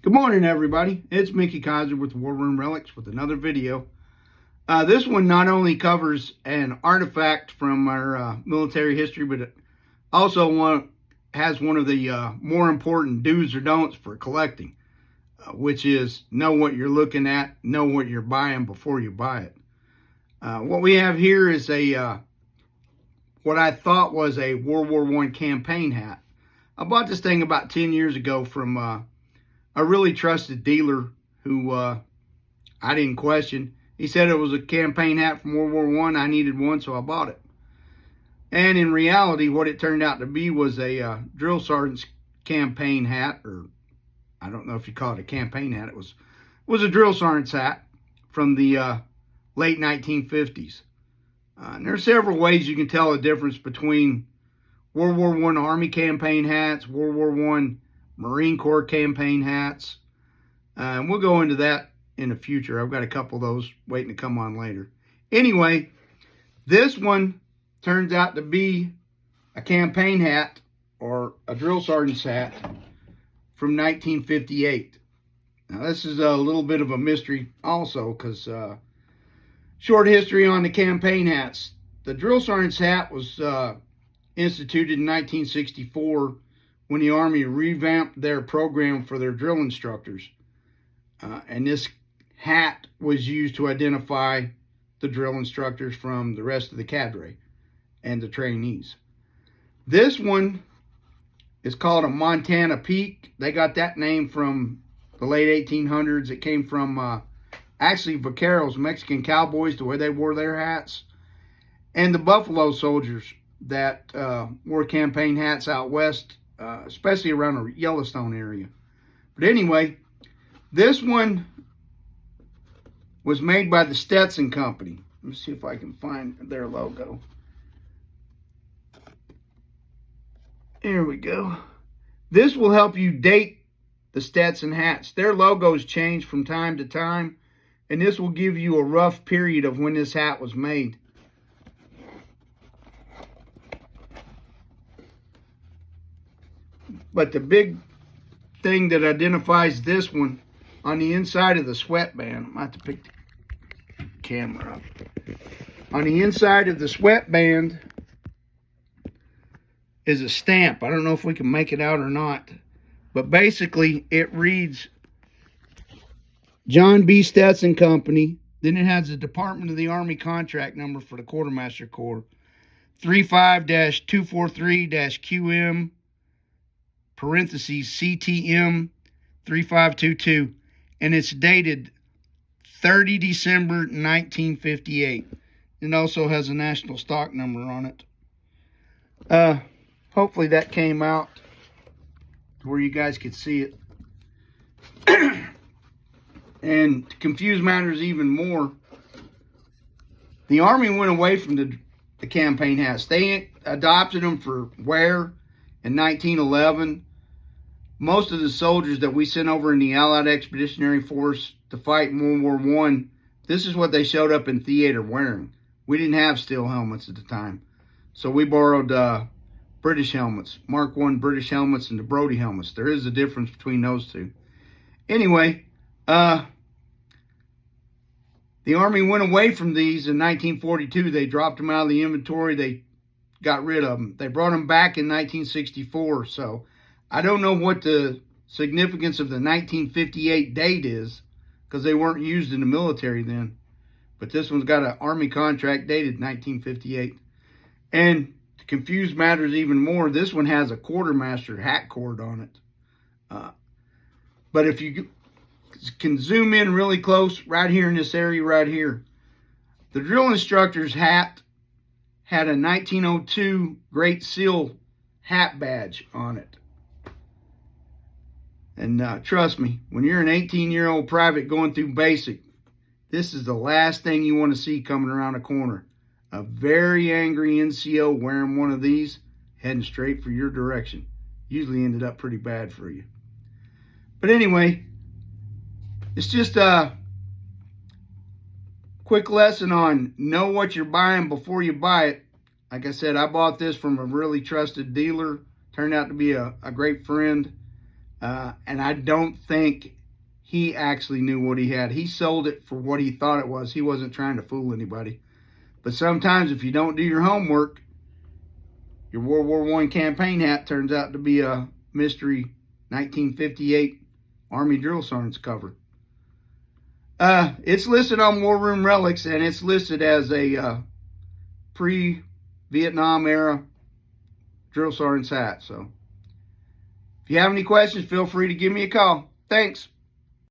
Good morning, everybody. It's Mickey Kaiser with War Room Relics with another video. This one not only covers an artifact from our military history, but it also has one of the more important do's or don'ts for collecting, which is know what you're looking at, know what you're buying before you buy it. What we have here is what I thought was a World War I campaign hat. I bought this thing about 10 years ago from a really trusted dealer who I didn't question. He said it was a campaign hat from World War I. I needed one, so I bought it. And in reality, what it turned out to be was a drill sergeant's campaign hat, or I don't know if you call it a campaign hat. It was a drill sergeant's hat from the late 1950s. And there are several ways you can tell the difference between World War I Army campaign hats, World War I Marine Corps campaign hats. And we'll go into that in the future. I've got a couple of those waiting to come on later. Anyway, this one turns out to be a campaign hat or a drill sergeant's hat from 1958. Now, this is a little bit of a mystery also because short history on the campaign hats. The drill sergeant's hat was instituted in 1964 when the Army revamped their program for their drill instructors. And this hat was used to identify the drill instructors from the rest of the cadre and the trainees. This one is called a Montana Peak. They got that name from the late 1800s. It came from actually vaqueros, Mexican cowboys, the way they wore their hats, and the Buffalo soldiers that wore campaign hats out west, especially around the Yellowstone area. But anyway, this one was made by the Stetson Company. Let me see if I can find their logo. Here we go. This will help you date the Stetson hats. Their logos change from time to time, and this will give you a rough period of when this hat was made. But the big thing that identifies this one, on the inside of the sweatband, I'm going to have to pick the camera up. On the inside of the sweatband is a stamp. I don't know if we can make it out or not. But basically, it reads John B. Stetson Company. Then it has the Department of the Army contract number for the Quartermaster Corps. 35-243-QM, parentheses, CTM 3522. And it's dated 30 December 1958. It also has a national stock number on it. Hopefully that came out to where you guys could see it. And to confuse matters even more, the Army went away from the campaign hats. They adopted them for wear in 1911. Most of the soldiers that we sent over in the Allied Expeditionary Force to fight in World War I, this is what they showed up in theater wearing. We didn't have steel helmets at the time. So we borrowed British helmets, Mark I British helmets and the Brodie helmets. There is a difference between those two. Anyway, the Army went away from these in 1942. They dropped them out of the inventory. They got rid of them. They brought them back in 1964. So I don't know what the significance of the 1958 date is because they weren't used in the military then. But this one's got an Army contract dated 1958. And to confuse matters even more, this one has a quartermaster hat cord on it. But if you can zoom in really close, right here in this area right here, the drill instructor's hat had a 1902 Great Seal hat badge on it. And trust me, when you're an 18-year-old private going through basic, this is the last thing you want to see coming around a corner. A very angry NCO wearing one of these, heading straight for your direction. Usually ended up pretty bad for you. But anyway, it's just a quick lesson on know what you're buying before you buy it. Like I said, I bought this from a really trusted dealer. Turned out to be a great friend. And I don't think he actually knew what he had. He sold it for what he thought it was. He wasn't trying to fool anybody. But sometimes if you don't do your homework, your World War I campaign hat turns out to be a mystery 1958 Army Drill Sergeant's cover. It's listed on War Room Relics, and it's listed as a pre-Vietnam era drill sergeant's hat. So if you have any questions, feel free to give me a call. Thanks.